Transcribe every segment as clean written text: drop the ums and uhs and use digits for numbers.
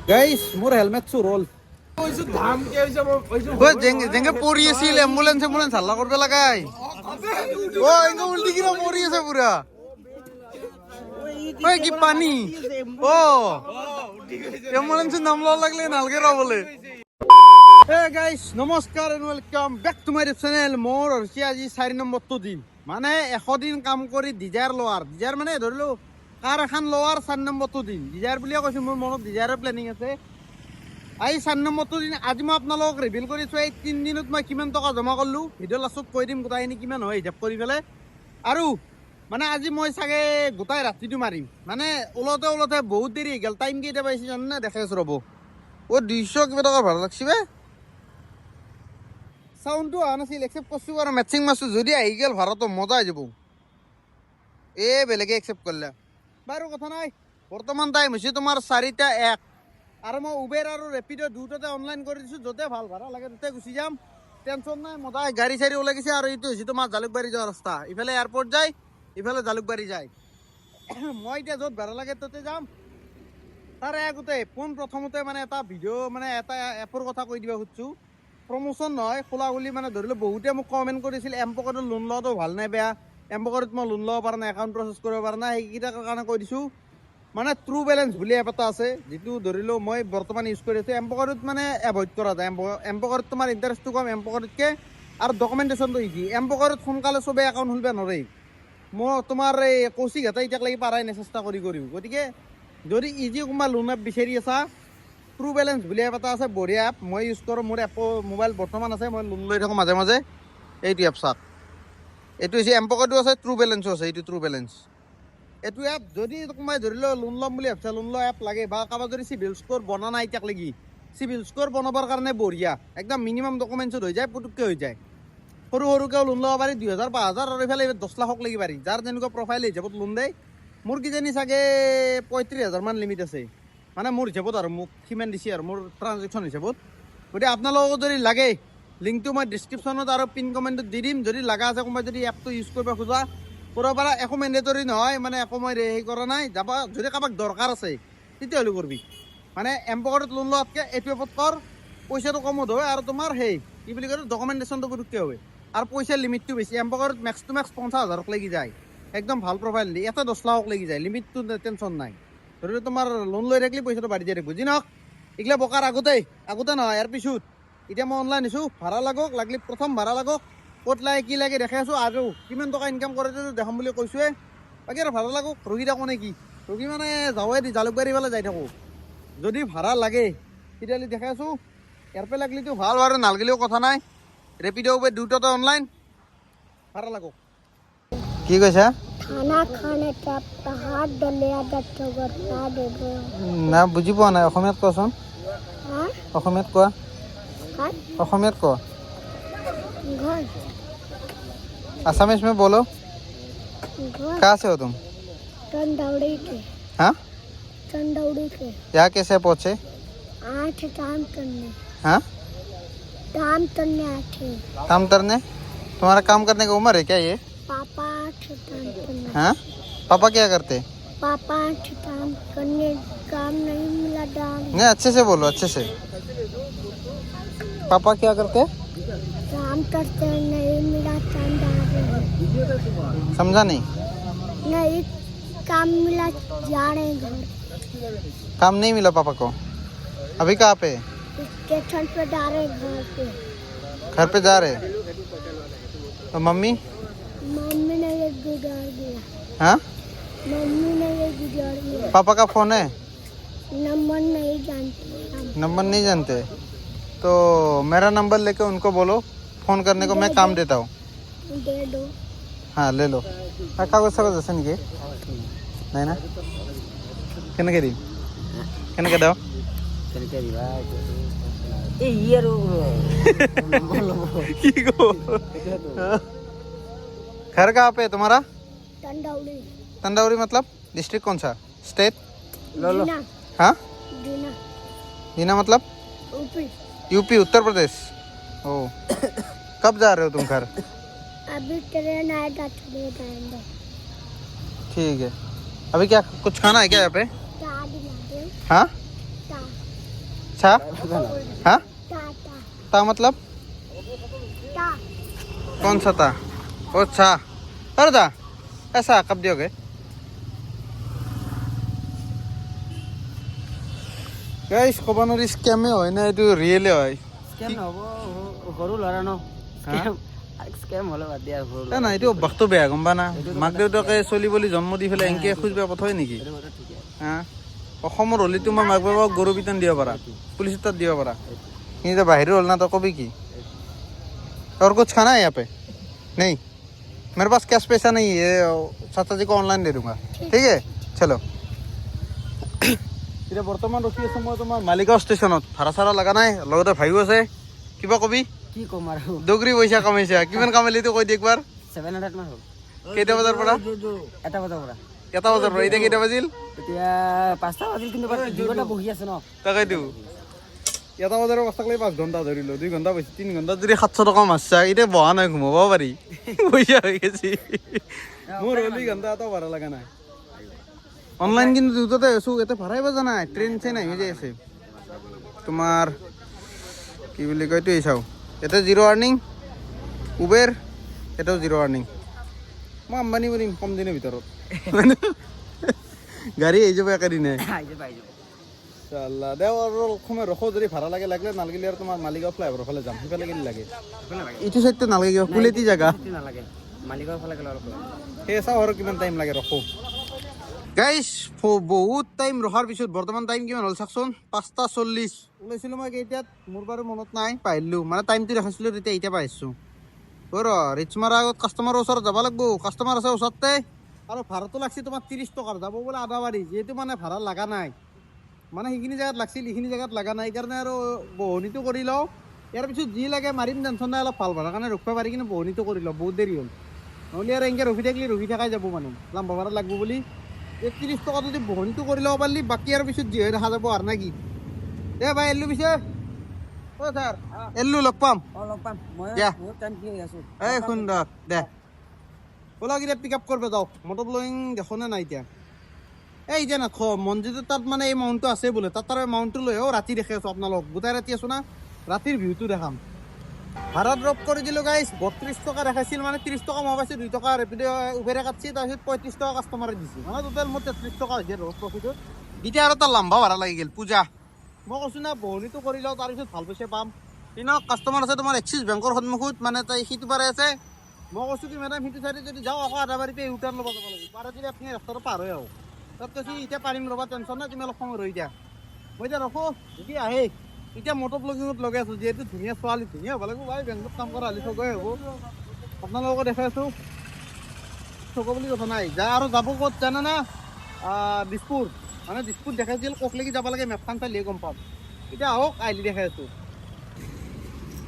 Guys মোৰ helmet চুৰ হ'ল যেনেকে পৰি আছিল এম্বুলেন্স হাল্লা কৰিব লাগাই এনেকে উল্টি কিনে পৰি আছে পুৰা কি পানী এম্বুলেন্সৰ নাম লব লাগিলে নালগে ৰবলে গাইস নমস্কাৰ and welcome back to my channel মোৰ হৈছে আজি 4 নম্বৰটো দিন মানে 100 দিন কাম কৰি ডিজায়াৰ মানে ধৰিলো কাৰ এখন লোৱাৰ 4 নম্বৰটো দিন ডিজায়াৰ বুলিয়ে কৈছো মোৰ মনত ডিজায়াৰৰ প্লেনিং আছে আজি 4 নম্বৰটো দিন আজি মই আপোনালোকক ৰিভিল কৰিছো এই 3 দিনত মই কিমান টকা জমা কৰিলো ভিডিঅ' লাষ্টত কৈ দিম গোটাইখিনি কিমান হয় হিচাপ কৰি পেলাই আৰু মানে আজি মই চাগে গোটাই ৰাতিটো মাৰিম মানে ওলতে বহুত দেৰি হৈ গ'ল টাইম কেইটা পাইছে জানে দেখাই আছো ৰ'ব 200 কিবা টকা ভাড়া লাগছি বে চাউণ্ডটো অহা নাছিল একচেপ্ট কৰিছো আৰু মেচিং মাছটো যদি আহি গ'ল ভাড়াটো মজা হৈ যাব বেলেগে একচেপ্ট কৰিলে বাৰু কথা নাই বৰ্তমান টাইম হৈছে তোমাৰ 4:01 আৰু মই উবেৰ আৰু ৰেপিড' দুটাতে অনলাইন কৰি দিছোঁ য'তে ভাল ভাড়া লাগে তাতে গুচি যাম টেনশ্যন নাই মজা গাড়ী চাড়ী ওলাই গৈছে আৰু এইটো হৈছে তোমাৰ জালুকবাৰী যোৱা ৰাস্তা ইফালে এয়াৰপৰ্ট যায় ইফালে জালুকবাৰী যায় মই এতিয়া য'ত ভাড়া লাগে তাতে যাম তাৰে আগতে প্ৰথমতে মানে এটা ভিডিঅ' মানে এটা এপৰ কথা কৈ দিব খুজিছোঁ প্ৰমোশ্যন নহয় খোলা খুলি মানে ধৰিলোঁ বহুতে মোক কমেণ্ট কৰিছিল এমপকেটত লোন লোৱাটো ভাল নাই বেয়া এমপকেটত মই লোন ল'ব পৰা নাই একাউণ্ট প্ৰচেছ কৰিব পৰা নাই সেইকেইটাৰ কাৰণে কৈ দিছোঁ মানে ট্ৰু বেলেঞ্চ বুলি এপ এটা আছে যিটো ধৰিলোঁ মই বৰ্তমান ইউজ কৰি আছোঁ এমপকেটত মানে এভইড কৰা যায় এমপকেটত তোমাৰ ইণ্টাৰেষ্টটো কম এমপকেটতকৈ আৰু ডকুমেণ্টেশ্যনটো ইজি এমপকেটত সোনকালে চবেই একাউণ্ট খুলিব নোৱাৰে মই তোমাৰ এই কৌশিকহঁতে এতিয়ালৈকে পাৰাই নাই চেষ্টা কৰিও গতিকে যদি ইজি কোনোবা লোন এপ বিচাৰি আছা ট্ৰু বেলেঞ্চ বুলি এপ এটা আছে বঢ়িয়া এপ মই ইউজ কৰোঁ মোৰ এপ মোবাইল বৰ্তমান আছে মই লোন লৈ থাকোঁ মাজে মাজে এইটো এপ চাওক এইটো হৈছে এমপকেটো আছে ট্ৰু বেলেঞ্চো আছে এইটো ট্ৰু বেলেঞ্চ এইটো এপ যদি কোনোবাই ধৰি লওক লোন ল'ম বুলি ভাবিছে লোন লোৱা এপ লাগে বা কাৰোবাৰ যদি চিভিল স্ক'ৰ বনা নাই এতিয়ালৈকে চিভিল স্ক'ৰ বনাবৰ কাৰণে বঢ়িয়া একদম মিনিমাম ডকুমেণ্টছত হৈ যায় পুটুককৈ হৈ যায় সৰুকৈও লোন ল'ব পাৰি 2,000 5,000 আৰু এইফালে 10 লাখক লাগি পাৰি যাৰ যেনেকুৱা প্ৰফাইল হিচাপত লোন দেই মোৰ কিজানি চাগে 35,000 মান লিমিট আছে মানে মোৰ হিচাপত আৰু মোক সিমান দিছে আৰু মোৰ ট্ৰানজেকশ্যন হিচাপত গতিকে আপোনালোকক যদি লাগে লিংকটো মই ডিছক্ৰিপশ্যনত আৰু পিন কমেণ্টত দি দিম যদি লগা আছে কোনোবাই যদি এপটো ইউজ কৰিব খোজা কৰিব পাৰা একো মেণ্ডেটৰী নহয় মানে একো মই হেৰি কৰা নাই যাবা যদি কাৰোবাক দৰকাৰ আছে তেতিয়াহ'লে কৰবি মানে এমপকেটত লোন লোৱাতকৈ এইটো এপত কৰ পইচাটো কমত হয় আৰু তোমাৰ সেই কি বুলি কয় ডকুমেণ্টেশ্যনটো পুটুককৈ হয় আৰু পইচাৰ লিমিটটো বেছি এমপকেটত মেক্স টু মেক্স 50,000 লাগি যায় একদম ভাল প্ৰফাইল দিয়ে এটা 10 লাখক লাগি যায় লিমিটটো টেনশ্যন নাই ধৰি লওক তোমাৰ লোন লৈ থাকিলে পইচাটো বাঢ়ি যায় বুজি নহওক এইগিলা বকাৰ আগতে নহয় ইয়াৰ পিছত এতিয়া মই অনলাইন দিছোঁ ভাড়া লাগক লাগিলে প্ৰথম ভাড়া লাগক ক'ত লাগে কি লাগে দেখাই আছোঁ আৰু কিমান টকা ইনকাম কৰে দেখাম বুলি কৈছোঁৱে বাকী আৰু ভাড়া লাগক ৰখি থাকোঁ নে কি ৰখি মানে যাওঁৱে দি জালুকবাৰী ফালে যাই থাকোঁ যদি ভাড়া লাগে তেতিয়াহ'লে দেখাই আছোঁ ইয়াৰ পৰা লাগিলেতো ভাল বাৰু নালাগিলেও কথা নাই ৰেপিড' উবেৰ দুটাতে অনলাইন ভাড়া লাগক কি কৈছা না বুজি পোৱা নাই অসমীয়াত কোৱাচোন অসমীয়াত কোৱা অসমীয়াত কোৱা असमिस में बोलो कहाँ से हो तुम चंदौड़ी के हाँ चंदौड़ी के यहाँ कैसे पहुँचे 8 काम करने हाँ काम करने आते काम करने तुम्हारा काम करने की उम्र है क्या ये पापा 8 काम करने हाँ पापा क्या करते पापा 8 काम करने काम नहीं मिला डाल नहीं अच्छे से बोलो अच्छे से पापा क्या करते काम करते नहीं मिला चंदा समझा नहीं नहीं काम मिला जा रहे घर काम नहीं मिला पापा को अभी कहाँ पे स्टेशन पे जा रहे घर पे जा रहे तो मम्मी मम्मी ने ये गुजार दिया हाँ मम्मी ने ये गुजार दिया पापा का फोन है नंबर नहीं जानते नंबर नहीं जानते तो मेरा नंबर लेके उनको बोलो फोन करने को मैं काम देता हूँ दे दो हाँ ले लो कागज सागज আছে নেকি নাই না কেনেকৈ দিম কেনেকৈ দাও কি কো घर कहाँ पे है तुम्हारा चंदौड़ी तंदौरी मतलब डिस्ट्रिक्ट कौन सा स्टेट दीना हाँ दीना दीना मतलब ऊपी यूपी उत्तर प्रदेश ओ कब जा रहे हो तुम घर अभी ट्रेन आएगा चले जाएंगे ठीक है अभी क्या कुछ खाना है क्या यहाँ पे चाय दिला दे हाँ चाय छा हाँ ता ता मतलब ता कौन सा था ओ छा अरे दा ऐसा कब दियोगे गाइस कब नरी स्कैम হয় না এটো রিয়েলে হয় স্কেম নহ'ব সৰু ল'ৰা ন স্কেম স্কেম হ'লে বাদ দিয়া সৰু না এটো অভ্যাসটো বেয়া গম পা না মাক দেউতাকে চলি বলি জন্ম দি ফেলে এনকে খুঁজবা পঠায় নেকি এইটো কথা ঠিকে হ্যাঁ অসমৰ হলি তোমাৰ মাক বাবাক গৰু পিতন দিব পাৰা পুলিচ তাত দিব পাৰা কিন্তু বাহিৰৰ হল না তো কবি কি और कुछ खाना है यहाँ पे नहीं मेरे पास कैश पैसा नहीं है चाचा जी को ऑनलाइन दे दूंगा ठीक है चलो এতিয়া বৰ্তমান ৰখি আছো মই তোমাৰ মালিগাঁও ষ্টেচনত ভাড়া চাৰা লগা নাই লগতে ভাইও আছে কিবা কবি কি ক'ম আৰু দগৰি পইচা কামাইছা কিমান কামাইলি তো কৈ দে একবাৰ 700 মান হ'ল কেইটা বজাৰ পৰা এটা বজাৰ পৰা এটা বজাৰ পৰা এতিয়া কেইটা বাজিল এতিয়া 5টা বাজিল কিন্তু 2 ঘণ্টা বহি আছে ন তাকেইতো এটা বজাৰৰ পাঁচটাক লৈ 5 ঘণ্টা ধৰিলো 2 ঘণ্টা বেছি 3 ঘণ্টা যদি 700 টকা মাৰছা এতিয়া বহা নাই ঘুমাব পাৰি পইচা হৈ গেছি মোৰ হলি ঘণ্টা এটা ভাড়া লগা নাই অনলাইন কিন্তু দুটাতে আছো এতে ভাড়াই বাজা নাই ট্রেন চেন আহি যাই আছে তোমাৰ কি বুলি কয় তুই চাও এতে জিৰ' আৰ্নিং উবেৰ এটাও জিৰ' আৰ্নিং মই আম্বানি কৰিম কম দিনৰ ভিতৰত গাড়ী আহি যাব একেদিনে আহি যাব চাল্লা দেও আৰু সময় ৰখো যদি ভাড়া লাগে লাগিলে নালাগিলে আৰু তোমাৰ মালিগাঁও ফ্লাইঅভাৰৰ ফালে যাম সেইফালে গেলি লাগে ইটো চাইডটো নালাগে কিবা কুলেটি জাগা নালাগে মালিকৰ ফালে গ'লে অলপ সেই চাওঁ আৰু কিমান টাইম লাগে ৰখো গাইছ বহুত টাইম ৰখাৰ পিছত বৰ্তমান টাইম কিমান হ'ল চাওকচোন 5:40 ওলাইছিলোঁ মই কেইটাত মোৰ বাৰু মনত নাই পাহৰিলোঁ মানে টাইমটো দেখাইছিলোঁ তেতিয়া এতিয়া পাইছোঁ ৰিচ মাৰা আগত কাষ্টমাৰৰ ওচৰত যাব লাগিব কাষ্টমাৰ আছে ওচৰতে আৰু ভাড়াটো লাগছে তোমাৰ 30 টকাৰ যাব বোলে আদাবাৰী যিহেতু মানে ভাড়া লগা নাই মানে সেইখিনি জেগাত লাগছিল এইখিনি জেগাত লগা নাই সেইকাৰণে আৰু বহনীটো কৰি লওঁ ইয়াৰ পিছত যি লাগে মাৰিম টেনশ্যন নাই অলপ ভাল ভাড়াৰ কাৰণে ৰখিব পাৰি কিন্তু বহনীটো কৰি লওঁ বহুত দেৰি হ'ল নহ'লে আৰু এনেকৈ ৰখি থাকাই যাব মানে লাম্বা ভাড়া লাগিব বুলি 30 টকা যদি বহনীটো কৰি ল'ব পাৰিলি বাকী আৰু পিছত যি হয় দেখা যাব আৰু নে কি দে ভাই এল্লু পিছে অ' ছাৰ এল্লু লগ পাম লগ পাম মই দিয়া। বহুত টাইম কি হৈ আছো এই সুন্দৰ দে ওলা কেতিয়া পিক আপ কৰিব যাওঁ মটৰ ব্লয়িং দেখোনে নাই এতিয়া এই এতিয়া নাখ মন্দিৰটোৰ তাত মানে এই মাউণ্টটো আছে বোলে তাত তাৰ মাউণ্টটো লৈ ৰাতি দেখি আছোঁ আপোনালোক গোটাই ৰাতি আছোঁ না ৰাতিৰ ভিউটো দেখাম ভাড়া ড্ৰপ কৰি দিলোঁ গাইছ 32 টকা দেখাইছিল মানে 30 টকা মই পাইছোঁ 2 টকা ৰেপিডো উবেৰে কাটছি তাৰপিছত 35 টকা কাষ্টমাৰে দিছে মানে টোটেল মোৰ 33 টকা হৈছে ৰ'দ প্ৰফিটত এতিয়া আৰু তাৰ লাম্বা ভাড়া লাগি গ'ল পূজা মই কৈছোঁ না বহনীটো কৰি লওঁ তাৰপিছত ভাল পইচা পাম কিন্তু কাষ্টমাৰ আছে তোমাৰ এক্সিছ বেংকৰ সন্মুখত মানে তাই সিটো পাৰে আছে মই কৈছোঁ কি মেডাম সিটো চাইডে যদি যাওঁ আকৌ আদাবাৰীতে ইউটাৰ্ণ ল'ব যাব লাগিব পাৰে যদি আপুনি ৰাস্তাটো পাৰ হৈ আহক তাত কৈছে এতিয়া পাৰিম ৰ'বা টেনশ্যন নাই তুমি অলপ সময় ৰৈ দিয়া মই এতিয়া ৰখোঁ যদি আহে এতিয়া মটৰ ব্লগিঙত লগাই আছোঁ যিহেতু ধুনীয়া ছোৱালী ধুনীয়া হ'ব লাগিব ভাই বেংকত কাম কৰা হ'লে ঠগৈ হ'ব আপোনালোকক দেখাই আছোঁ ঠগ বুলি কথা নাই যা আৰু যাব ক'ত জানে না দিছপুৰ মানে দিছপুৰ দেখাইছিল ককলেকি যাব লাগে মেপখন চালিয়ে গম পাম এতিয়া আহক আহিলি দেখাই আছোঁ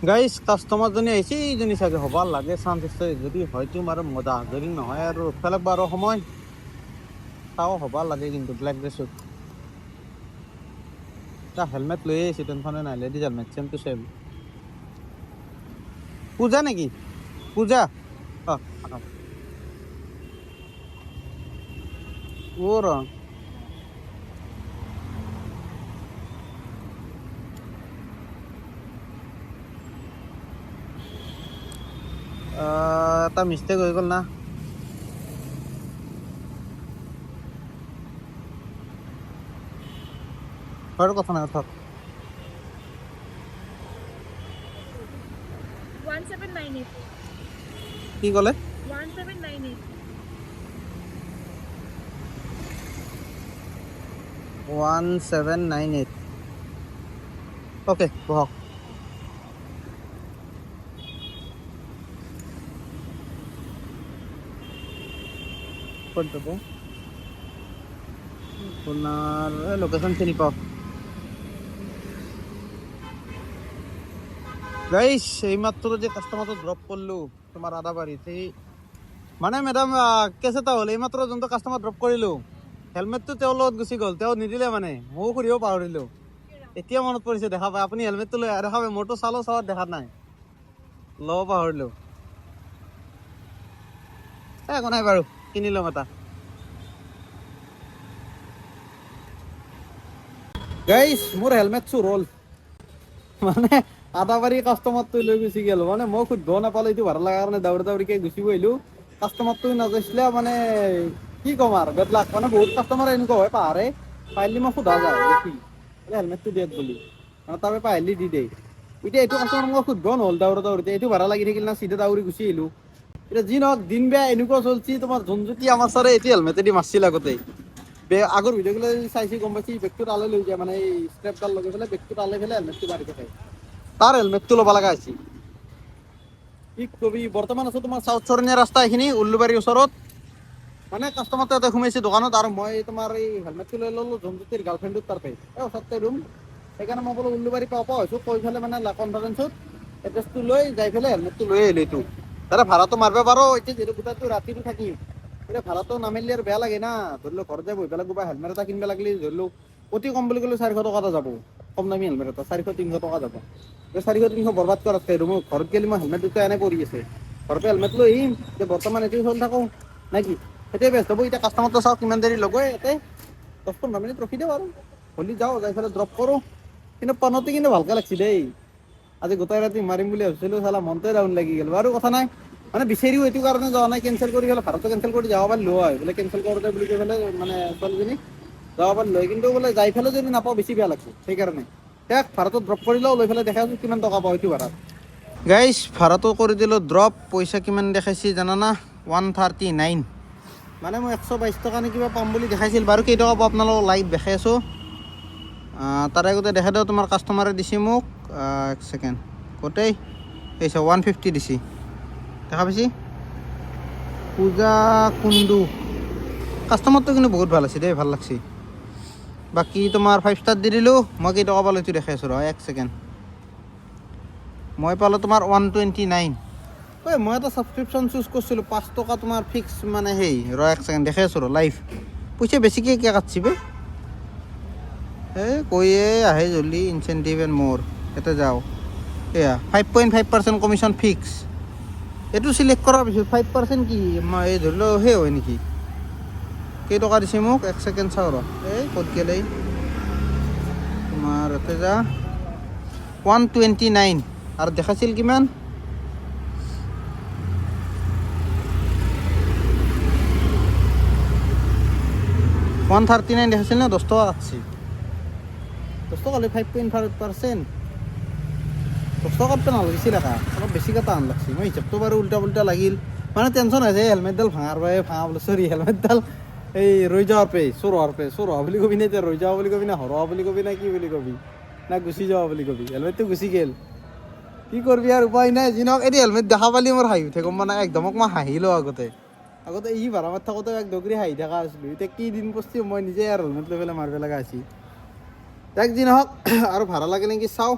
গাইছ কাষ্টমাৰজনী আহিছে এইজনী চাগে হ'ব লাগে চান্স আছে যদি হয়তো আৰু মজা যদি নহয় আৰু ৰখিব বাৰু সময় চাওঁ হ'ব লাগে কিন্তু ব্লেক ড্ৰেছত হেলমেট লৈ আহিছে টেনশ্যনে নাই ladies helmet same to same Puja নেকি পূজা ৰ এটা মিষ্টেক হৈ গ'ল না হয় কথা নাই থাক 1798 কি ক'লে 1798 1798 অ'কে বহক ক'ত যাব আপোনাৰ লোকেশ্যন চিনি পাওঁ গাইছ এইমাত্ৰ যে কাষ্টমাৰটো ড্ৰপ কৰিলোঁ তোমাৰ আদাবাৰীত সেই মানে মেডাম কেছ এটা হ'ল এইমাত্ৰ যোনটো কাষ্টমাৰ ড্ৰপ কৰিলোঁ হেলমেটটো তেওঁৰ লগত গুচি গ'ল তেওঁ নিদিলে মানে ময়ো ঘূৰিব পাহৰিলোঁ এতিয়া মনত পৰিছে দেখা পাই আপুনি হেলমেটটো লৈ দেখা পাই মোৰতো চালোঁ চালত দেখা নাই ল'ব পাহৰিলোঁ একো নাই বাৰু কিনি ল'ম এটা গাইছ মোৰ হেলমেট চুৰ হ'ল মানে আধা বাৰী কাষ্টমাৰটো লৈ গুচি গ'ল মানে মই সুধিব নাপালোঁ এইটো ভাড়া লগাৰ কাৰণে দাউৰি দাউৰিকে গুচি আহিলোঁ কাষ্টমাৰটো নাযাইছিলে মানে কি ক'ম আৰু বেড লাক মানে বহুত কাষ্টমাৰ এনেকুৱা হয় পাহাৰে পাৰিলে মই সোধা যায় দেখি হেলমেটটো দিয়ক বুলি মানে তাৰপৰা পাৰিলে দি দিয়ে এতিয়া এইটো কাষ্টমাৰ মই সুধিব নহ'ল দাউৰি দাউৰিতে এইটো ভাড়া লাগি থাকিল না চিধা দাউৰি গুচি আহিলোঁ এতিয়া যি নহওক দিন বেয়া এনেকুৱা চলছি তোমাৰ যোনজুতি আমাৰ ছাৰে এইটো হেলমেটেদি মাৰছিল আগতে আগৰ ভিডিঅ'গুলো চাইছি গম পাইছি বেগটো তালৈ লৈ যায় মানে এই ষ্ট্ৰেপডাল লগাই পেলাই বেগটো তালৈ পেলাই হেলমেটটো মাৰি থাকে তাৰ হেলমেটটো ল'ব লগা হৈছে কি কবি বৰ্তমান আছো তোমাৰ চাউথ চৰণীয়া ৰাস্তা এইখিনি উল্লুবাৰীৰ ওচৰত মানে কাষ্টমাৰটো এটা সোমাইছে দোকানত আৰু মই তোমাৰ এই হেলমেটটো লৈ ল'লোঁ যোনজুতিৰ গাৰ্লফ্ৰেণ্ডটোৰ তাৰপে এই ওচৰতে ৰুম সেইকাৰণে মই বোলো উল্লুবাৰী পাওঁ হৈছোঁ কৈ পেলাই মানে কনফাৰেঞ্চত এড্ৰেছটো লৈ যাই পেলাই হেলমেটটো লৈ আহিলোঁ এইটো তাৰে ভাড়াটো মাৰিব পাৰোঁ এতিয়া যিহেতু গোটেইটো ৰাতিটো থাকিম এতিয়া ভাড়াটো নামিলে আৰু বেয়া লাগে না ধৰি লওক ঘৰতে বহি পেলাই কিবা হেলমেট এটা কিনিব লাগিলে ধৰি লওক অতি কম বুলি ক'লে 400 টকা এটা যাব কম দামী হেলমেট এটা 400-300 টকা যাব 400-300 বৰবাদ কৰাতকৈ আৰু মই ঘৰত গ'লে মই হেলমেট দুটা এনে পৰি আছে ঘৰতে হেলমেট লৈ আহিম এতিয়া বৰ্তমান এইটো চলি থাকোঁ নে কি সেইটোৱে বেষ্ট হ'ব এতিয়া কাষ্টমাৰটো চাওক কিমান দেৰি লগাই ইয়াতে 10-15 মিনিট ৰখি দিওঁ আৰু হ'লে যাওঁ যাই পেলাই ড্ৰপ কৰোঁ কিন্তু পানতে কিন্তু ভালকৈ লাগছি দেই আজি গোটেই ৰাতি মাৰিম বুলি ভাবিছিলোঁ চালা মনটোৱে ডাউন লাগি গ'ল বাৰু কথা নাই মানে বিচাৰিও এইটো কাৰণে যোৱা নাই কেনচেল কৰি পেলাই ভাড়াটো কেনচেল কৰি যাব পাৰিলোঁ হয় বোলে কেনচেল কৰোঁতে বুলি কৈ পেলাই মানে ছোৱালীজনী যাব পাৰিলোঁ হয় কিন্তু বোলে যাই পেলাই যদি নাপাওঁ বেছি বেয়া লাগছে সেইকাৰণে ইয়াক ভাড়াটো ড্ৰপ কৰি লওঁ লৈ পেলাই দেখাই আছোঁ কিমান টকা পাওঁ এইটো ভাড়াত গাইজ ভাড়াটো কৰি দিলোঁ ড্ৰপ পইচা কিমান দেখাইছে জানানা 139 মানে মই 122 টকা নে কিবা পাম বুলি দেখাইছিল বাৰু কেইটকা পাওঁ আপোনালোকক লাইভ দেখাই আছোঁ তাৰে আগতে দেখাই দিওঁ তোমাৰ কাষ্টমাৰে দিছে মোক এক ছেকেণ্ড গোটেই এইছা 150 দিছে দেখা পাইছি পূজা কুণ্ডু কাষ্টমাৰটো কিন্তু বহুত ভাল আছে দেই ভাল লাগছে বাকী তোমাৰ 5 ষ্টাৰ দি দিলোঁ মই কেইটকা পালোঁ এইটো দেখাই আছোঁ ৰ এক ছেকেণ্ড মই পালোঁ তোমাৰ 129 ঐ মই এটা ছাবস্ক্ৰিপশ্যন চুজ কৰিছিলোঁ 5 টকা তোমাৰ ফিক্স মানে সেই ৰ এক ছেকেণ্ড দেখাই আছোঁ ৰ লাইভ পইচা বেছিকৈ কিয় কাটছি বে এই কৈয়ে আহে জল্দি ইনচেণ্টিভ এণ্ড মোৰ ইয়াতে যাওঁ এয়া 5.5% কমিশ্যন ফিক্স এইটো চিলেক্ট কৰাৰ পিছত 5% কি এই ধৰি লওক সেই হয় নেকি কেইটকা দিছে মোক এক ছেকেণ্ড চাওঁ ৰ এই ক'ত গ'লেই তোমাৰ ইয়াতে যা 129 আৰু দেখাইছিল কিমান $139 দেখাইছিল না 10 টকা কাটছি 10 টকা হ'লে 5.5% 10 টকাত নালাগিছিল অলপ বেছি কটা আন লাগছি মই হিচাপটো বাৰু উল্টা পুল্টা লাগিল মানে টেনশ্যন হৈছে হেলমেটডাল ভাঙাৰ বাবে ভাঙা বোলে চৰি হেলমেটডাল এই ৰৈ যোৱাৰ পে চোৰ হোৱা বুলি কবি নে এতিয়া ৰৈ যোৱা বুলি কবি না হৰোৱা বুলি কবি না কি বুলি কবি না গুচি যোৱা বুলি কবি হেলমেটটো গুচি গ'ল কি কৰবি আৰু উপায় নাই যি নহওক এটি হেলমেট দেখা পালি মোৰ হাঁহি উঠে গম মানে একদমক মই হাঁহিলোঁ আগতে ই ভাড়া মাৰি থাকোঁতে এক ডগৰি হাঁহি থকা আছিলোঁ এতিয়া কি দিন পৰছি মই নিজে আৰু হেলমেট লৈ পেলাই মাৰিব লগা হৈছে এক যি নহওক আৰু ভাড়া লাগে নেকি চাওঁ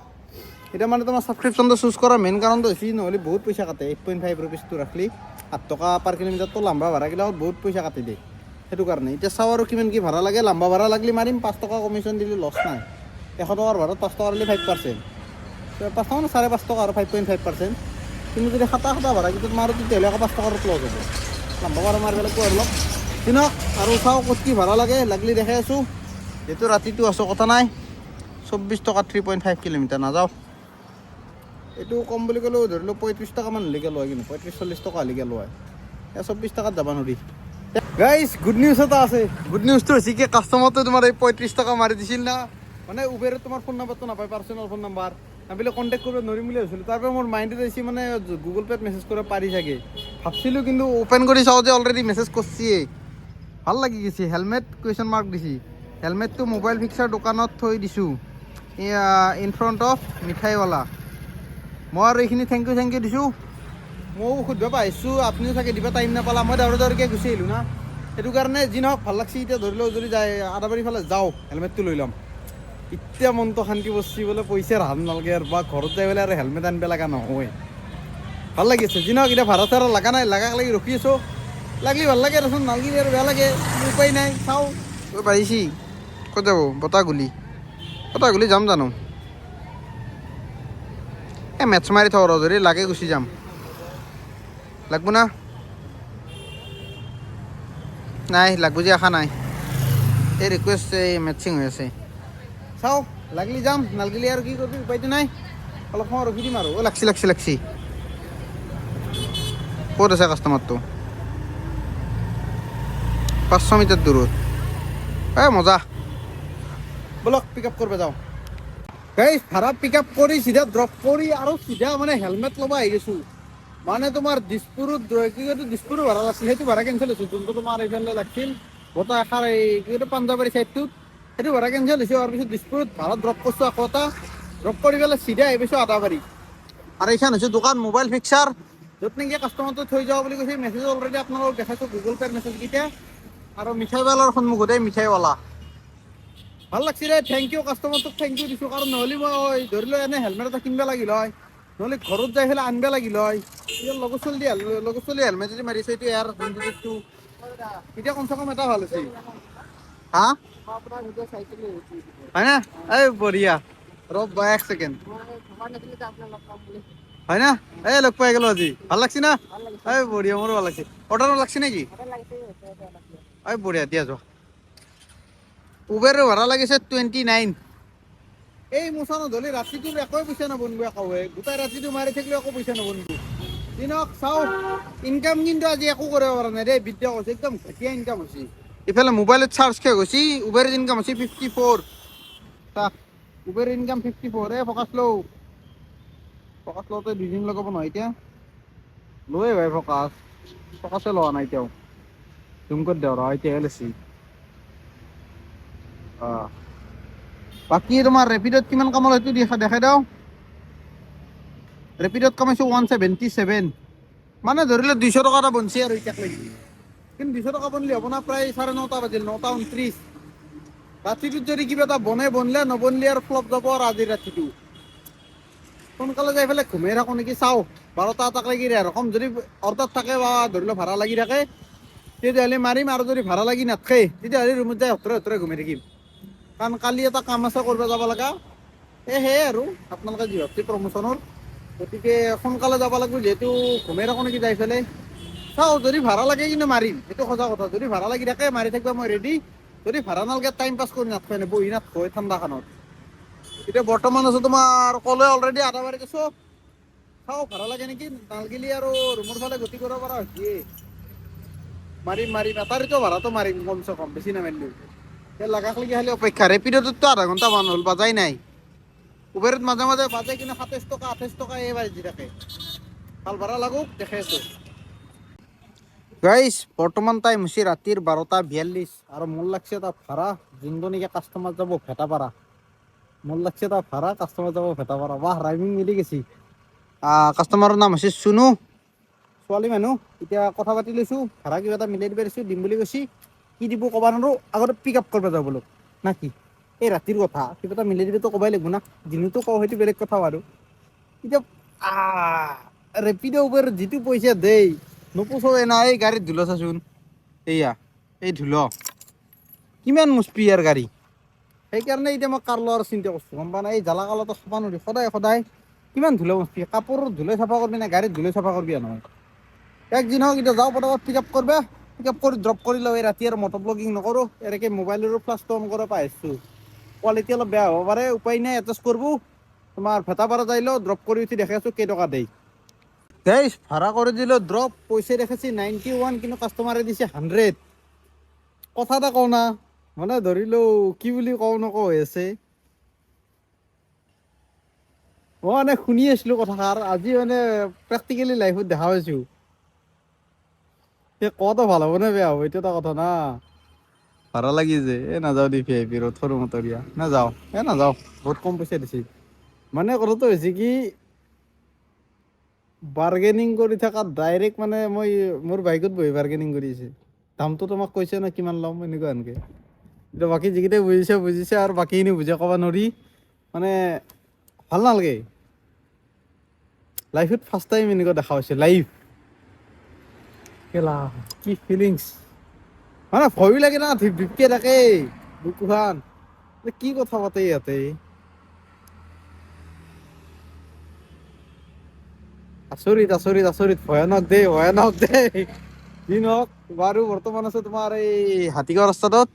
এতিয়া মানে তোমাৰ ছাবস্ক্ৰিপশ্যনটো চুজ কৰাৰ মেইন কাৰণটো হৈছে নহ'লে বহুত পইচা কাটে 8.5 ৰুপিজটো ৰাখলি 8 টকা পাৰ কিলোমিটাৰটো লাম্বা ভাড়াগিলাকত বহুত পইচা কাটি দিয়ে সেইটো কাৰণে এতিয়া চাওঁ আৰু কিমান কি ভাড়া লাগে লাম্বা ভাড়া লাগিলে মাৰিম 5 টকা কমিশ্যন দিলে লছ নাই 100 টকাৰ ভাড়াত 5 টকা দিলে 5% 5 টকা মানে 5.5 টকা আৰু 5.5% কিন্তু যদি সাতা ভাড়া কিন্তু মাৰোঁ তেতিয়াহ'লে আকৌ 5 টকাৰ লছ হ'ব লাম্বা ভাড়া মাৰিব লাগিব আৰু অলপ দিনক আৰু চাওঁ ক'ত কি ভাড়া লাগে লাগিলে দেখাই আছোঁ যিহেতু ৰাতিটো আছোঁ কথা নাই 24 টকা 3.5 কিলোমিটাৰ নাযাওঁ এইটো কম বুলি ক'লেও ধৰি লওক 35 টকামান হ'লেকে লয় কিন্তু 35-40 টকা হ'লেকে লয় 24 টকাত যাব নোৱাৰি গাইজ গুড নিউজ এটা আছে গুড নিউজটো হৈছে কি কাষ্টমাৰটো তোমাৰ এই 35 টকা মাৰি দিছিল না মানে উবেৰত তোমাৰ ফোন নাম্বাৰটো নাপায় পাৰ্চনেল ফোন নাম্বাৰ নাপালে কণ্টেক্ট কৰিব নোৱাৰিম বুলি ভাবিছিলোঁ তাৰপৰা মোৰ মাইণ্ডত আহিছে মানে গুগল পে'ত মেছেজ কৰিব পাৰি চাগে ভাবছিলোঁ কিন্তু অ'পেন কৰি চাওঁ যে অলৰেডি মেছেজ কৰিছিয়ে ভাল লাগি গৈছে হেলমেট কুৱেশ্যন মাৰ্ক দিছে হেলমেটটো মোবাইল ফিক্সাৰ দোকানত থৈ দিছোঁ ইন ফ্ৰণ্ট অফ মিঠাইৱালা মই আৰু এইখিনি থেংক ইউ দিছোঁ ময়ো সুধিব পাৰিছোঁ আপুনিও চাগে দিব টাইম নাপালা মই দাউৰিকৈ গুচি আহিলোঁ না সেইটো কাৰণে যি নহওক ভাল লাগছে এতিয়া ধৰি লওক যদি যায় আদাবাৰী ফালে যাওঁ হেলমেটটো লৈ ল'ম এতিয়া মনটো শান্তি বসছি বোলে পইচাৰ হাত নালাগে আৰু বা ঘৰত যাই পেলাই আৰু হেলমেট আনিব লগা নহয় ভাল লাগিছে যি নহওক এতিয়া ভাড়া চাড়া লগা নাই লাগাক লাগি ৰখি আছোঁ লাগলি ভাল লাগে দেচোন নালগিলে আৰু বেয়া লাগে উপায় নাই চাওঁ পাৰিছি ক'ত যাব বতাহগুলি যাম জানো এই মেটছ মাৰি থওঁ ৰ যদি লাগে গুচি যাম লাগব না নাই লাগব যে আশা নাই এই ৰিকুৱেষ্ট এই মেটচিং হৈ আছে চাওঁ লাগলি যাম, নালগিলি আৰু কি কৰিবি, উপায়তো নাই। অলপ সময় ৰখি দিম আৰু। লাগছি। ক'ত আছে কাষ্টমাৰটো? 500 মিটাৰ দূৰত। মজা। বলক পিক আপ কৰিব যাওঁ। গাইজ ভাড়া পিক আপ কৰি চিধা ড্ৰপ কৰি আৰু চিধা মানে হেলমেট ল'ব আহি গৈছোঁ। মানে তোমাৰ দিছপুৰত কি কয় দিছপুৰৰ ভাড়া লাগিছিল, সেইটো ভাড়া কেঞ্চেল হৈছে। যোনটো তোমাৰ এইফালে লাগিছিল গোটা এষাৰ এই কি কয় পাঞ্জাবাৰী চাইডটোত, সেইটো ভাড়া কেঞ্চেল হৈছে। হোৱাৰ পিছত দিছপুৰত ভাড়া ড্ৰপ কৰিছোঁ আকৌ এটা। ড্ৰপ কৰি পেলাই চিধা আহি পাইছোঁ আদাবাৰী। আৰু এইখন হৈছে দোকান মোবাইল ফিক্সাৰ, য'ত নেকি কাষ্টমাৰটো থৈ যাব বুলি কৈছে। মেছেজ অলৰেডি আপোনালোকক দেখাইছোঁ গুগল পে'ৰ মেছেজকেইটা। আৰু মিঠাইৱালাৰ সন্মুখতে মিঠাইৱালা। ভাল লাগছি দে, থেংক ইউ কাষ্টমাৰটোক থেংক ইউ দিছোঁ। কাৰণ নহ'লে মই ধৰি লওঁ এনে হেলমেট এটা কিনিব লাগিল হয়, নহ'লে ঘৰত যাই পেলাই আনিব লাগিল হয়। লগৰ চলি হেলমেট যদি মাৰিছে এইটো ইয়াৰ এতিয়া কমচে কম এটা ভাল হৈছে। হা হয় না? এই বঢ়িয়া। ৰ'বা 1 ছেকেণ্ড। হয় না? লগ পাই গ'লো আজি। ভাল লাগছি না? বঢ়িয়া, মোৰো ভাল লাগছে। অৰ্ডাৰো লাগছে নেকি? বঢ়িয়া, দিয়া যোৱা। উবেৰৰ ভাড়া লাগিছে 29। এই মোচানত হ'লে ৰাতিটোৰ একোৱে পইচা নবনিব। গোটেই ৰাতিটো মাৰি থাকিলে একো পইচা নবনিব। দিনক চাওঁ, ইনকাম কিন্তু আজি একো কৰিব পৰা নাই দেই। বিদ্যা কৈছে একদম ঘটীয়া ইনকাম হৈছে। ইফালে মোবাইলত চাৰ্জ শেষ হৈছে, উবেৰৰ ইনকাম হৈছে 54। Uber income 54। ফকাচ লওঁতে 2 দিন লগাব নহয় এতিয়া। লৈ ভাই ফকাচে লোৱা নাই এতিয়াও। জুম কৰি দিওঁ ৰ, এতিয়াহে লৈছি। বাকী তোমাৰ ৰেপিডত কিমান কামালো সেইটো দেখাই দিওঁ। ৰেপিডত কমাইছোঁ 177। মানে ধৰি লওক 200 টকা এটা বনছি আৰু এতিয়াক লাগি। কিন্তু 200 টকা বনলি হ'ব না, প্ৰায় 9:30 বাজিল, 9:29। ৰাতিটোত যদি কিবা এটা বনলে নবনলি আৰু ফ্লপ যাব আৰু আজিৰ ৰাতিটো। সোনকালে যাই পেলাই ঘুমাই থাকোঁ নেকি, চাওঁ 12টা এটাক লাগি আৰু কম। যদি অৰ্ডাৰ থাকে বা ধৰি লওক ভাড়া লাগি থাকে তেতিয়াহ'লে মাৰিম, আৰু যদি ভাড়া লাগি নাথাকে তেতিয়াহ'লে ৰুমত যাই হতৰে ঘুমাই থাকিম। কাৰণ কালি এটা কাম আছে কৰিব যাব লগা। সেয়ে আৰু আপোনালোকে যি ভাবছে প্ৰমোচনৰ, গতিকে সোনকালে যাব লাগিব। যিহেতু ঘুমাই থাকোঁ নেকি যাই পেলাই। চাওঁ যদি ভাড়া লাগে কিন্তু মাৰিম, সেইটো সঁচা কথা। যদি ভাড়া লাগি থাকে মাৰি থাকিব মই ৰেডি। যদি ভাড়া নালাগে টাইম পাছ কৰি নাথাকো, এনে বহি নাথাকো ঠাণ্ডাখনত। এতিয়া বৰ্তমান আছোঁ তোমাৰ ক'লে অলৰেডি আদাবাৰীত আছোঁ। চাওঁ ভাড়া লাগে নেকি, নালগিলি আৰু ৰুমৰ ফালে গতি কৰিব পৰা হৈছে। মাৰিম। এটাৰিতো ভাড়াটো মাৰিম কমচে কম, বেছি নামাৰিলেও। লাগাক লাগি খালি অপেক্ষা। ৰেপিডোতো আধা ঘণ্টা মান হ'ল, বাজাই নাই। উবেৰত মাজে মাজে বাজে, কিন্তু 27 টকা 28 টকা বাজি থাকে। ভাল ভাড়া লাগক, দেখাই আছোঁ। গাইজ বৰ্তমান টাইম হৈছে ৰাতিৰ 12:42 আৰু মোৰ লাগছে এটা ভাড়া যোনটো নেকি কাষ্টমাৰ যাব ভেটাপাৰা। বাহ ৰাইমিং মিলি গৈছি। কাষ্টমাৰৰ নাম হৈছে চুনু, ছোৱালী মানুহ। এতিয়া কথা পাতি লৈছোঁ, ভাড়া কিবা এটা মিলাই দিব দিছোঁ, দিম বুলি কৈছি। কি দিব ক'ব নোৱাৰোঁ, আগতে পিক আপ কৰিব যাওঁ বোলো না কি। এই ৰাতিৰ কথা কিবা এটা মিলাই দিলেতো ক'বাই লাগিব না। দিনতো কওঁ সেইটো বেলেগ কথা বাৰু। এতিয়া ৰেপিড' উবেৰ যিটো পইচা দেই নোপোচাই না। এই গাড়ীত ধুলো চাচোন, এইয়া এই ধুলো কিমান মুস্পি ইয়াৰ গাড়ী। সেইকাৰণে এতিয়া মই কাৰ লোৱাৰ চিন্তা কৰিছোঁ, গম পা নাই। এই জ্বালা কালাটো চাব নোৱাৰি, সদায় কিমান ধুলো মুস্পি। কাপোৰ ধুলে চাফা কৰিবি নে গাড়ীত ধুলে চাফা কৰিবি নহয়। একদিন হওক এতিয়া যাওঁ পটাপট পিক আপ কৰিব। পিক আপ কৰি ড্ৰপ কৰি লওঁ। এই ৰাতি আৰু মটৰ ব্লগিং নকৰোঁ। এনেকৈ মোবাইলৰো ফ্লাছটো অন কৰিব পাইছোঁ। কোৱালিটি অলপ বেয়া হ'ব পাৰে, উপায় নাই, এডজাষ্ট কৰিব। তোমাৰ ভেটাপাৰা যাই লওঁ, ড্ৰপ কৰি উঠি দেখাই আছোঁ কেইটকা দেই। গাইজ ভাড়া কৰি দিলোঁ ড্ৰপ, পইচা দেখাইছে 91, কিন্তু কাষ্টমাৰে দিছে 100। কথা এটা কওঁ না, মানে ধৰিলোঁ কি বুলি কওঁ নকওঁ হৈ আছে। মই মানে শুনি আছিলোঁ কথাষাৰ, আজি মানে প্ৰেক্টিকেলি লাইফত দেখা পাইছোঁ। কওঁতো ভাল হ'ব নে বেয়া হ'ব, এইটো এটা কথা না। ভাড়া লাগি যে নাযাওঁ দি VIP ৰোড সৰু মটৰীয়া নাযাওঁ। বহুত কম পইচা দিছে। মানে কথাটো হৈছে কি, বাৰ্গেনিং কৰি থকা ডাইৰেক্ট মানে মই মোৰ বাইকত বহি বাৰ্গেনিং কৰি আছে। দামটো তোমাক কৈছে ন কিমান ল'ম এনেকুৱা এনেকে। এতিয়া বাকী যিকেইটাই বুজিছে আৰু বাকীখিনি বুজে ক'ব নোৱাৰি। মানে ভাল নালাগে। লাইফত ফাৰ্ষ্ট টাইম এনেকুৱা দেখা হৈছে লাইফ। কি ফিলিংছ মানে ভয়ো লাগে না, ধিপকে থাকে বুকুখান। কি কথা পাতে ইয়াতে। আচৰিত ভয়ানক দেই যি নহওক বাৰু। বৰ্তমান আছে তোমাৰ এই হাতীগাঁও ৰাস্তাটোত।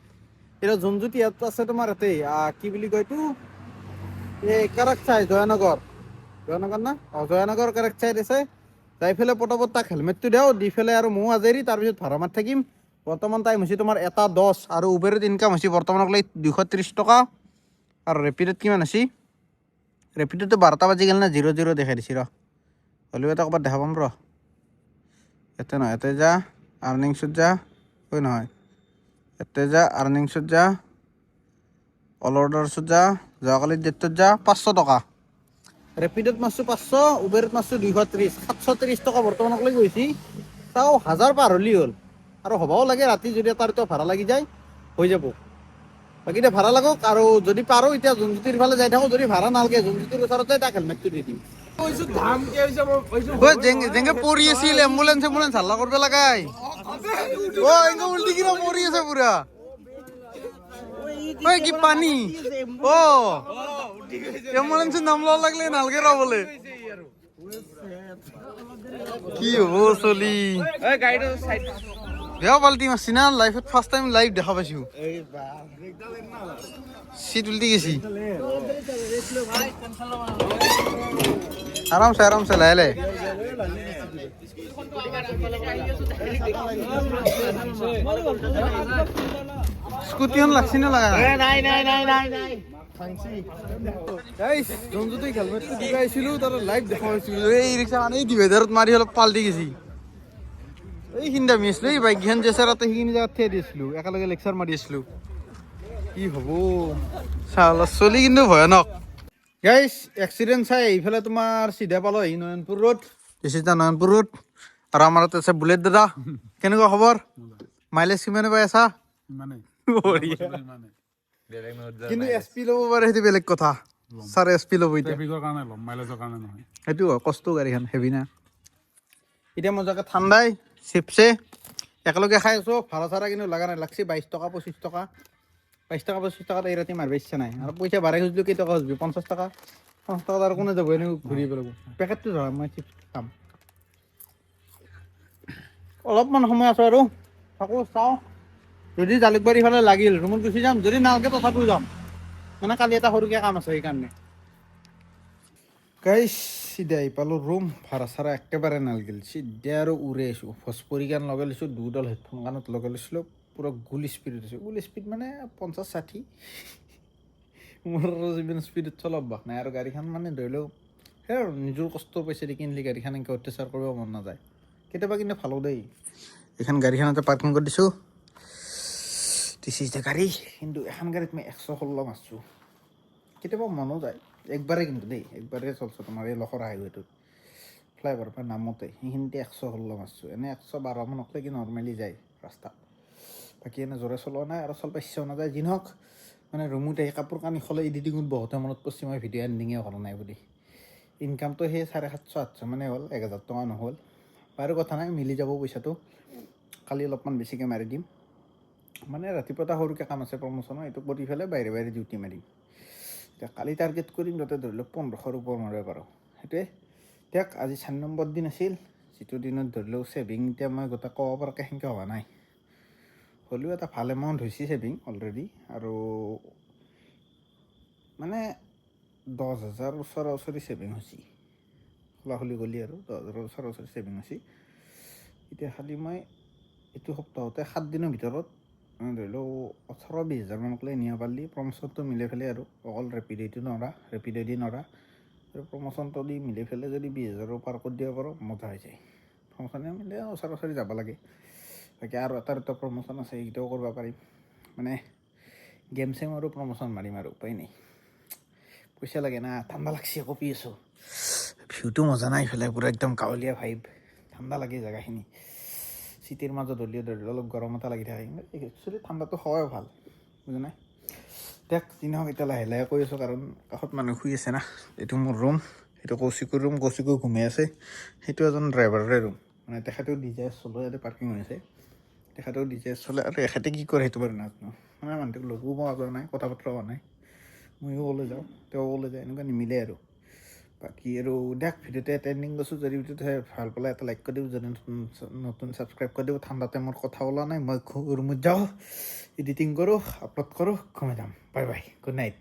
এতিয়া যোনজুতি ইয়াত আছে তোমাৰ ইয়াতে কি বুলি কয় এইটো এই কাৰাক চাই জয়ানগৰ না জয়ানগৰ কাৰাক চাই আছে যাই ফেলে পটাপট তাক হেলমেটটো দিওঁ দি ফেলে আৰু ময়ো আজৰি তাৰপিছত ভাড়া মাৰি থাকিম বৰ্তমান টাইম হৈছে তোমাৰ 1:10 আৰু উবেৰত ইনকাম হৈছে বৰ্তমানক লৈ 230 টকা আৰু ৰেপিডত কিমান আছে ৰেপিডতো 12টা বাজি গ'ল না 00 দেখাই দিছে ৰ হ'লেও এটা ক'ৰবাত দেখা পাম ৰ ইয়াতে নহয় ইয়াতে যা আৰ্নিংছত যা ঐ নহয় ইয়াতে যা আৰ্নিংছত যা অল অৰ্ডাৰছত যা যোৱাকালি ডেটটোত যা 500 টকা ৰেপিডত মাৰছোঁ 500 উবেৰত মাৰছোঁ 230 730 টকা বৰ্তমানক লৈ গৈছে চাওঁ 1000 পাৰ হ'লি হ'ল আৰু হ'বও লাগে ৰাতি যদি এটা ভাড়া লাগি যায় হৈ যাব বাকী এতিয়া ভাড়া লাগক আৰু যদি পাৰোঁ এতিয়া জোনজ্যোতিৰ ফালে যাই থাকোঁ যদি ভাড়া নালাগে জোনজ্যোতিৰ ওচৰতে তাক হেলমেটটো দি দিম যেনেকে পৰি আছিল এম্বুলেঞ্চ হাল্লা কৰিব লগাই এনেকে উল্টি কিনে পৰি আছে পুৰা ঐ কি পানী এম্বুলেঞ্চৰ নাম ল'ব লাগিলে নালগে ৰ বোলে কি হ'ব চলি বেয়া পাল্টি মাৰছি না লাইফত ফাৰ্ষ্ট টাইম লাইভ দেখা পাইছো চিট উল্টি গেছি আৰামছে লাহে লাহে স্কুটিখন লাগছি না লাগা যোনটো হেলমেটটো দিগাইছিলো তাৰ লাইভ দেখা পাইছিলো এই ৰিক্সা এই ডিভাইডাৰত মাৰি অলপ পাল্টি গেছি এইখিনি দামি আছিলো এই বাইকখন যে চাৰাতে সেইখিনি জেগাত থিয়াই দিছিলো একেলগে লেকচাৰ মাৰি আছিলো কি হ'ব চালা চলি কিন্তু ভয়ানক গাইছ এক্সিডেণ্ট চাই এইফালে তোমাৰ চিধা পালো আহি নয়নপুৰ ৰোড নয়নপুৰ ৰোড আৰু আমাৰ তাতে আছে বুলেট দাদা কেনেকুৱা খবৰ মাইলেজ কিমানে পাই আছা কিন্তু এছ পি ল'ব পাৰে সেইটো বেলেগ কথা ছাৰ এছ পি ল'ব এতিয়া সেইটো কষ্ট গাড়ীখন হেভি না এতিয়া মজাকে ঠাণ্ডাই চিপছে একেলগে খাই আছোঁ ভাড়া চাড়া কিন্তু লগা নাই লাগছি 22 টকা 25 টকা 22 টকা 25 টকাত এই ৰাতি মাৰিব ইচ্ছা নাই আৰু পইচা বাঢ়াই খুজিলোঁ কেই টকা খুজিবি 50 টকা 50 টকাত আৰু কোনে যাব এনেও ঘূৰি পেলাব পেকেটটো ধৰা মই চিপছ খাম অলপমান সময় আছোঁ আৰু আকৌ চাওঁ যদি জালুকবাৰী ফালে লাগিল ৰুমত গুচি যাম যদি নালাগে তথাপিও যাম মানে কালি এটা সৰুকৈ কাম আছে সেইকাৰণে গাইছ চিধা আহি পালোঁ ৰুম ভাড়া চাড়া একেবাৰে নালাগিল চিধা আৰু উৰি আহিছোঁ ভোজপুৰী গান লগাই লৈছোঁ 2ডাল হেডফোন কাণত লগাই লৈছিলোঁ পুৰা গুল স্পীডত আছে গুল স্পীড মানে 50-60 মোৰ যিমান স্পীডত চলাব বাস নাই আৰু গাড়ীখন মানে ধৰি লওক সেই আৰু নিজৰ কষ্ট পইচা দি কিনিলে গাড়ীখন এনেকৈ অত্যাচাৰ কৰিব মন নাযায় কেতিয়াবা কিন্তু ভালো দেই এইখন গাড়ীখনতে পাৰ্কিং কৰি দিছোঁ দিছ ইজ দ্য গাড়ী কিন্তু এখন গাড়ীত মই 116 মাৰছোঁ কেতিয়াবা মনো যায় একবাৰে কিন্তু দেই একবাৰে চলছোঁ তোমাৰ এই লখৰা হাইৱেটোত ফ্লাইঅভাৰৰ পৰা নামতে সেইখিনিতে 116 মাৰছোঁ এনেই 112 মানক লাগি নৰ্মেলি যায় ৰাস্তাত বাকী এনে জোৰে চলোৱা নাই আৰু চলবা ইচ্ছাও নাযায় যি নহওক মানে ৰুমত আহি কাপোৰ কানি খলে এডিটিঙত বহুতে মনত পৰিছে মই ভিডিঅ' এণ্ডিঙে কৰা নাই বুলি ইনকামটো সেই 750-800 মানে হ'ল 1000 টকা নহ'ল বাৰু কথা নাই মিলি যাব পইচাটো কালি অলপমান বেছিকৈ মাৰি দিম মানে ৰাতিপুৱা এটা সৰুকৈ কাম আছে প্ৰমোচনৰ এইটো কৰি পেলাই বাহিৰে ডিউটি মাৰিম এতিয়া কালি টাৰ্গেট কৰিম যাতে ধৰি লওক 1500ৰ ওপৰ মাৰিব পাৰোঁ সেইটোৱে দিয়ক আজি 4 নম্বৰ দিন আছিল যিটো দিনত ধৰি লওক ছেভিং এতিয়া মই গোটেই ক'ব পৰাকৈ সেনেকৈ হোৱা নাই হ'লেও এটা ভাল এমাউণ্ট হৈছে ছেভিং অলৰেডি আৰু মানে 10,000 ওচৰা-ওচৰি ছেভিং হৈছে খোলাখুলি গ'লি আৰু 10,000 ওচৰা-ওচৰি ছেভিং হৈছে এতিয়া খালি মই এইটো সপ্তাহতে 7 দিনৰ ভিতৰত ধৰি লওক 18-20 হাজাৰ মানক লৈ নিব পাৰিলে প্ৰমোচনটো মিলাই পেলাই আৰু অকল ৰেপিডেদি নৰা আৰু প্ৰমোচনটো দি মিলাই পেলাই যদি 20,000 পাৰ কৰি দিব পাৰোঁ মজা হৈ যায় প্ৰমোচনে মিলাই ওচৰা-ওচৰি যাব লাগে বাকী আৰু এটা প্ৰমোচন আছে সেইকেইটাও কৰিব পাৰিম মানে গেম চেম আৰু প্ৰমোচন মাৰিম আৰু উপায় নাই পইচা লাগে না ঠাণ্ডা লাগছি আকৌ পি আছোঁ ভিউটো মজা নাই ইফালে পুৰা একদম গাঁৱলীয়া ভাইব ঠাণ্ডা লাগে জেগাখিনি চিটিৰ মাজত হ'লেও ধৰি অলপ গৰম এটা লাগি থাকে একচুৱেলি ঠাণ্ডাটো খোৱাও ভাল বুজি নাই দিয়ক যি নহওক এতিয়া লাহে লাহে কৈ আছোঁ কাৰণ কাষত মানুহ শুই আছে না এইটো মোৰ ৰুম সেইটো কৌশিকৰ ৰুম কৌশিকো ঘুমাই আছে সেইটো এজন ড্ৰাইভাৰৰে ৰুম মানে তেখেতেও ডিজায়াৰ চলে ইয়াতে পাৰ্কিং হৈ আছে তেখেতেও ডিজায়াৰ চলে আৰু এখেতে কি কৰে সেইটো বাৰু নাজানো মানে মানুহটোক লগো পোৱা যোৱা নাই কথা বতৰা হোৱা নাই ময়ো ওলাই যাওঁ তেওঁ ওলাই যায় এনেকুৱা নিমিলে আৰু বাকী আৰু দেখ ভিডিঅ'তে এটেণ্ডিং গৈছোঁ যদি ভিডিঅ'টো ভাল পালে এটা লাইক কৰি দিওঁ যদি নতুন ছাবস্ক্ৰাইব কৰি দিওঁ ঠাণ্ডাতে মোৰ কথা ওলোৱা নাই মই ৰুমত যাওঁ এডিটিং কৰোঁ আপলোড কৰোঁ ঘুমাই যাম বাই বাই গুড নাইট